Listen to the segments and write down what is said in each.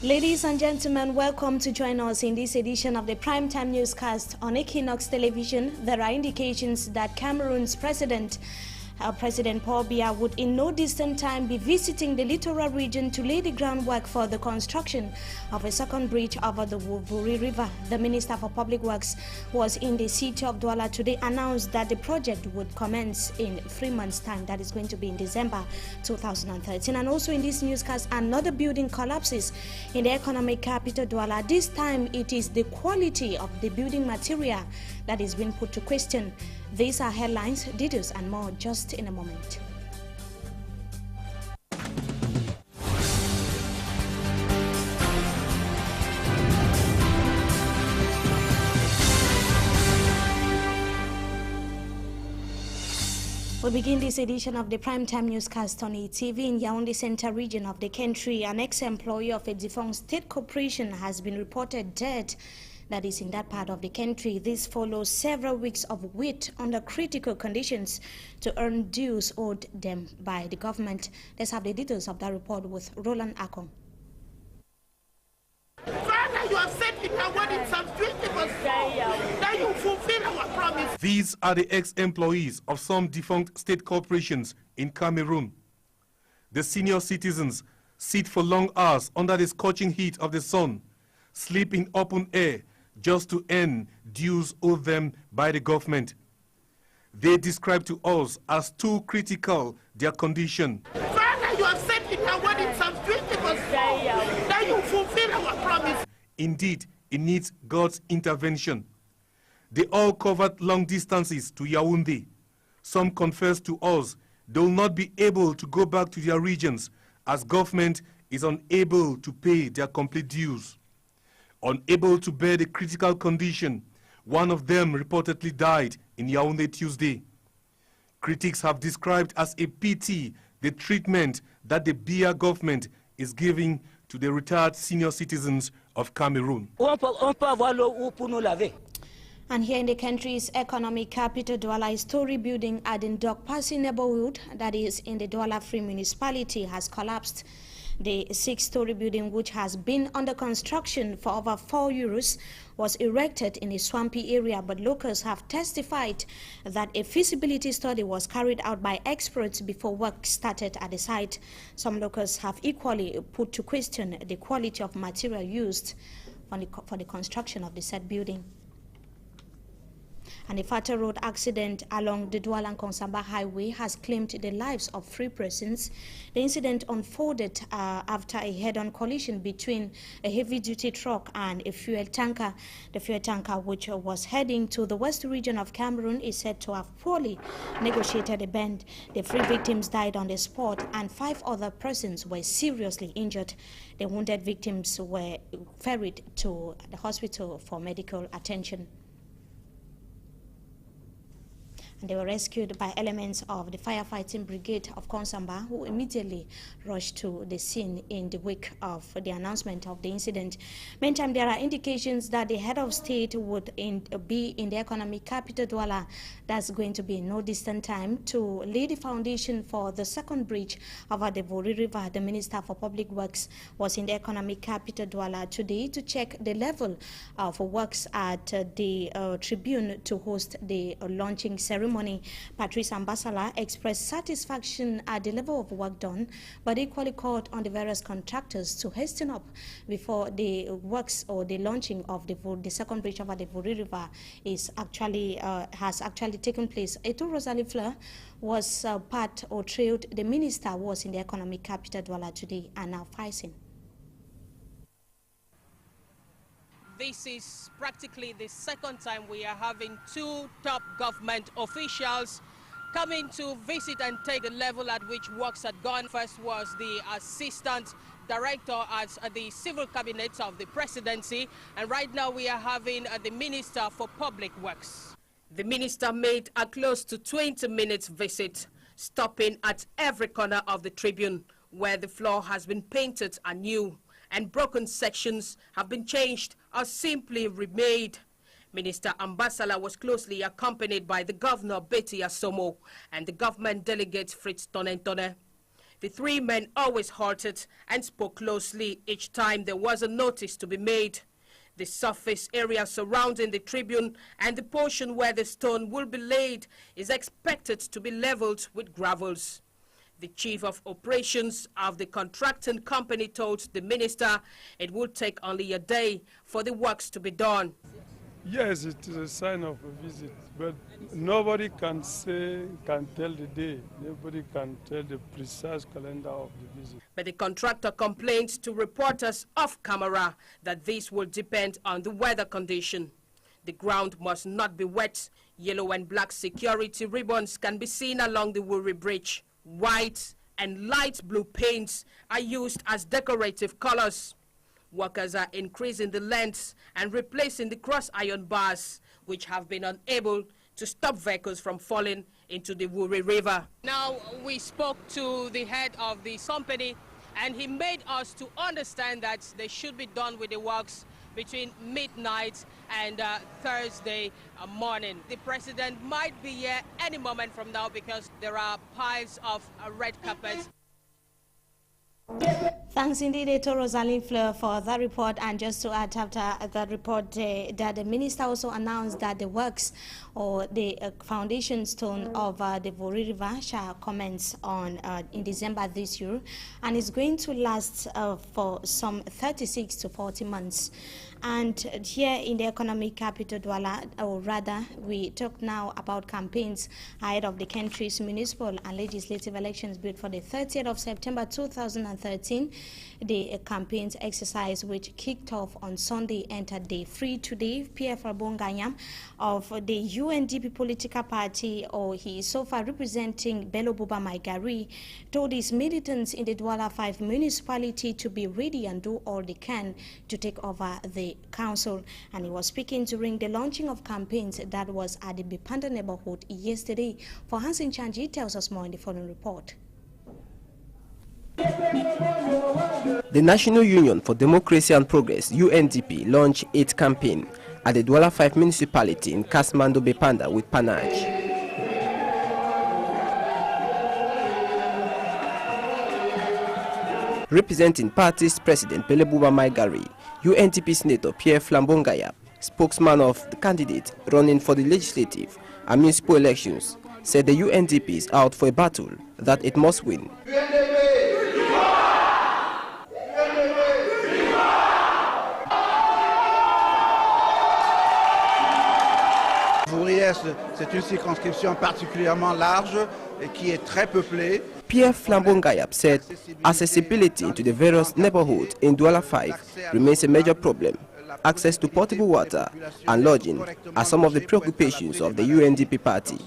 Ladies and gentlemen, welcome to join us in this edition of the Primetime Newscast on Equinox Television. There are indications that Cameroon's President Paul Biya would in no distant time be visiting the littoral region to lay the groundwork for the construction of a second bridge over the Vuri River. The Minister for Public Works was in the city of Douala today, announced that the project would commence in 3 months' time. That is going to be in December 2013. And also in this newscast, another building collapses in the economic capital Douala. This time it is the quality of the building material that is being put to question. These are headlines, details and more just in a moment. We begin this edition of the Primetime Newscast on ETV in Yaoundé Central region of the country. An ex-employee of a defunct state corporation has been reported dead. That is in that part of the country. This follows several weeks of wait under critical conditions to earn dues owed them by the government. Let's have the details of that report with Roland Akon. Father, you have said in your word in Psalm 20 that you fulfill our promise. These are the ex-employees of some defunct state corporations in Cameroon. The senior citizens sit for long hours under the scorching heat of the sun, sleep in open air, just to earn dues owed them by the government. They describe to us as too critical their condition. Father, you have said in your word in Psalm 20 that you fulfill our promise. Indeed, it needs God's intervention. They all covered long distances to Yaoundé. Some confess to us they will not be able to go back to their regions as government is unable to pay their complete dues. Unable to bear the critical condition, one of them reportedly died in Yaoundé Tuesday. Critics have described as a pity the treatment that the Biya government is giving to the retired senior citizens of Cameroon. And here in the country's economic capital, Douala, a story building at the Ndokpasi neighborhood, that is in the Douala Free Municipality, has collapsed. The 6-story building, which has been under construction for over 4 years, was erected in a swampy area, but locals have testified that a feasibility study was carried out by experts before work started at the site. Some locals have equally put to question the quality of material used for the construction of the said building. And a fatal road accident along the Douala-Nkonsamba highway has claimed the lives of 3 persons. The incident unfolded after a head-on collision between a heavy-duty truck and a fuel tanker. The fuel tanker, which was heading to the west region of Cameroon, is said to have poorly negotiated a bend. The 3 victims died on the spot and 5 other persons were seriously injured. The wounded victims were ferried to the hospital for medical attention. And they were rescued by elements of the firefighting brigade of Konsamba, who immediately rushed to the scene in the wake of the announcement of the incident. Meantime, there are indications that the head of state would be in the economic capital Douala. That's going to be in no distant time to lay the foundation for the second bridge over the Vuri River. The Minister for Public Works was in the economic capital Douala today to check the level of works at the Tribune to host the launching ceremony. Patrice Ambasala expressed satisfaction at the level of work done, but equally called on the various contractors to hasten up before the works or the launching of the second bridge over the Vuri River has actually taken place. Eto Rosalie Fleur was part or trailed the minister who was in the economic capital Douala today and now fighting. This is practically the second time we are having 2 top government officials coming to visit and take the level at which works had gone. First was the assistant director at the civil cabinet of the presidency, and right now we are having the Minister for Public Works. The minister made a close to 20 minutes visit, stopping at every corner of the Tribune where the floor has been painted anew and broken sections have been changed or simply remade. Minister Ambasala was closely accompanied by the Governor Betty Asomo and the government delegate Fritz Tonentone. The three men always halted and spoke closely each time there was a notice to be made. The surface area surrounding the tribune and the portion where the stone will be laid is expected to be leveled with gravels. The chief of operations of the contracting company told the minister it would take only a day for the works to be done. Yes, it is a sign of a visit, but nobody can tell the day. Nobody can tell the precise calendar of the visit. But the contractor complained to reporters off camera that this will depend on the weather condition. The ground must not be wet. Yellow and black security ribbons can be seen along the Wuri Bridge. White and light blue paints are used as decorative colors. Workers are increasing the lengths and replacing the cross iron bars, which have been unable to stop vehicles from falling into the Wuri River. Now, we spoke to the head of the company, and he made us to understand that they should be done with the works between midnight and Thursday morning. The president might be here any moment from now because there are piles of red carpets. Thanks indeed to Rosalind Fleur for that report. And just to add after that report, that the minister also announced that the works or the foundation stone of the Wuri River shall commence on in December this year, and it's going to last for some 36 to 40 months. And here in the economic capital Douala, or rather, we talk now about campaigns ahead of the country's municipal and legislative elections built for the 30th of September 2013. The campaigns exercise, which kicked off on Sunday, entered day 3 today. Pierre Flambongayam of the UNDP political party, or he is so far representing Bello Buba Maigari, told his militants in the Douala 5 municipality to be ready and do all they can to take over the council. And he was speaking during the launching of campaigns that was at the Bipanda neighborhood yesterday. For Hansen Chanji tells us more in the following report. The National Union for Democracy and Progress, UNDP, launched its campaign at the Douala 5 municipality in Kasmando Bipanda with Panaj. Representing party's president Bello Buba Maigari, UNDP Senator Pierre Flambongayam, spokesman of the candidate running for the legislative and municipal elections, said the UNDP is out for a battle that it must win. C'est une circonscription particulièrement large et qui est très peuplée. Pierre Flambongayam said accessibility into the various neighborhoods in Douala 5 remains a major problem. Access to potable water and lodging are some of the preoccupations of the UNDP party.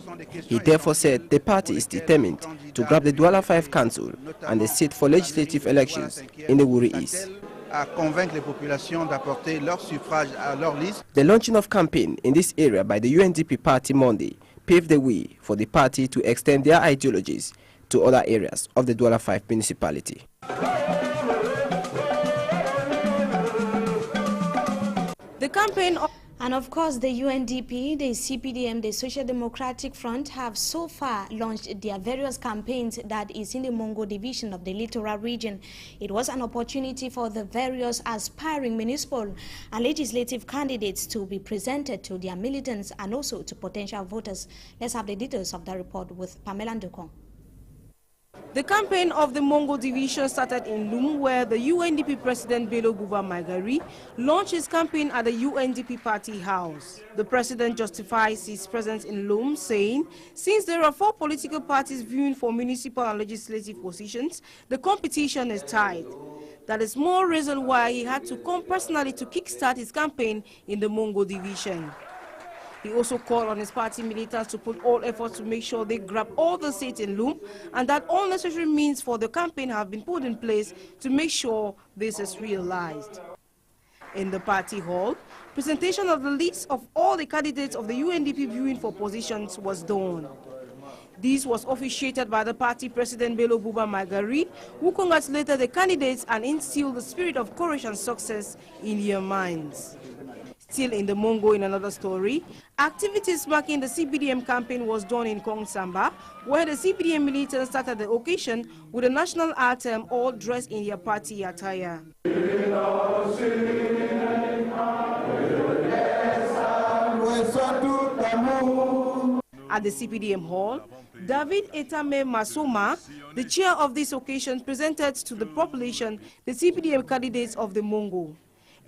He therefore said the party is determined to grab the Douala 5 council and the seat for legislative elections in the Wuri East. The launching of campaign in this area by the UNDP party Monday paved the way for the party to extend their ideologies to other areas of the Douala 5 municipality. The campaign and of course the UNDP, the CPDM, the Social Democratic Front have so far launched their various campaigns that is in the Mongo division of the littoral region. It was an opportunity for the various aspiring municipal and legislative candidates to be presented to their militants and also to potential voters. Let's have the details of the report with Pamela Ndukong. The campaign of the Mongo division started in Loum, where the UNDP president Bello Buba Maigari launched his campaign at the UNDP party house. The president justifies his presence in Loum, saying, since there are 4 political parties vying for municipal and legislative positions, the competition is tight. That is more reason why he had to come personally to kickstart his campaign in the Mongo division. He also called on his party militants to put all efforts to make sure they grab all the seats in Loum, and that all necessary means for the campaign have been put in place to make sure this is realized. In the party hall, presentation of the list of all the candidates of the UNDP viewing for positions was done. This was officiated by the party president Bello Buba Maigari, who congratulated the candidates and instilled the spirit of courage and success in their minds. Still in the Mongo, in another story, activities marking the CPDM campaign was done in Kongsamba, where the CPDM militants started the occasion with a national anthem, all dressed in their party attire. At the CPDM hall, David Etame Masoma, the chair of this occasion, presented to the population the CPDM candidates of the Mongo,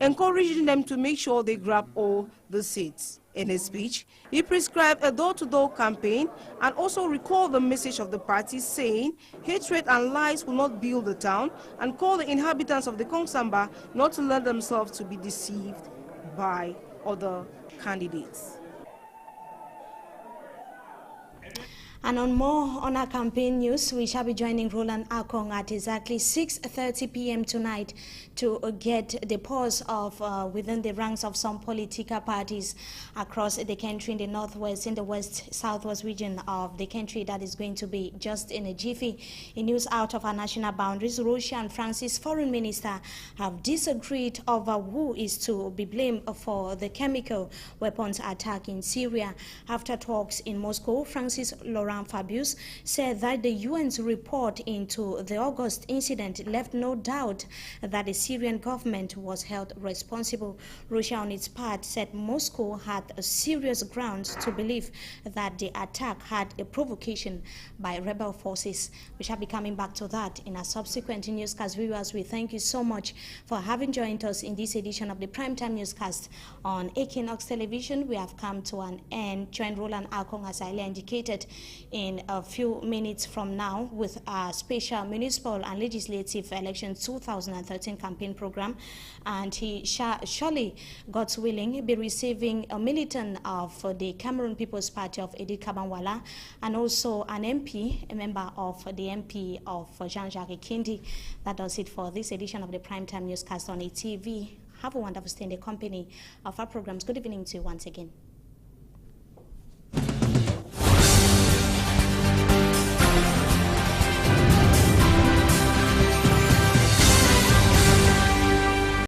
encouraging them to make sure they grab all the seats. In his speech, he prescribed a door-to-door campaign and also recalled the message of the party, saying hatred and lies will not build the town, and called the inhabitants of the Kongsamba not to let themselves to be deceived by other candidates. And on more on our campaign news, we shall be joining Roland Akong at exactly 6:30 p.m. tonight to get the pulse of within the ranks of some political parties across the country, in the northwest, in the west-southwest region of the country. That is going to be just in a jiffy. In news out of our national boundaries, Russia and France's foreign minister have disagreed over who is to be blamed for the chemical weapons attack in Syria. After talks in Moscow, France's Laurent Fabius said that the UN's report into the August incident left no doubt that the Syrian government was held responsible. Russia, on its part, said Moscow had a serious grounds to believe that the attack had a provocation by rebel forces. We shall be coming back to that in a subsequent newscast. Viewers, we thank you so much for having joined us in this edition of the Primetime Newscast on Equinox Television. We have come to an end. Join Roland Akong, as I indicated, in a few minutes from now with our special municipal and legislative elections 2013 campaign program, and he shall surely, God's willing, be receiving a militant of the Cameroon People's Party of Edith Kabanwala, and also an MP, a member of the MP of Jean-Jacques Kindi. That does it for this edition of the Primetime Newscast on ATV. Have a wonderful stay in the company of our programs. Good evening to you once again.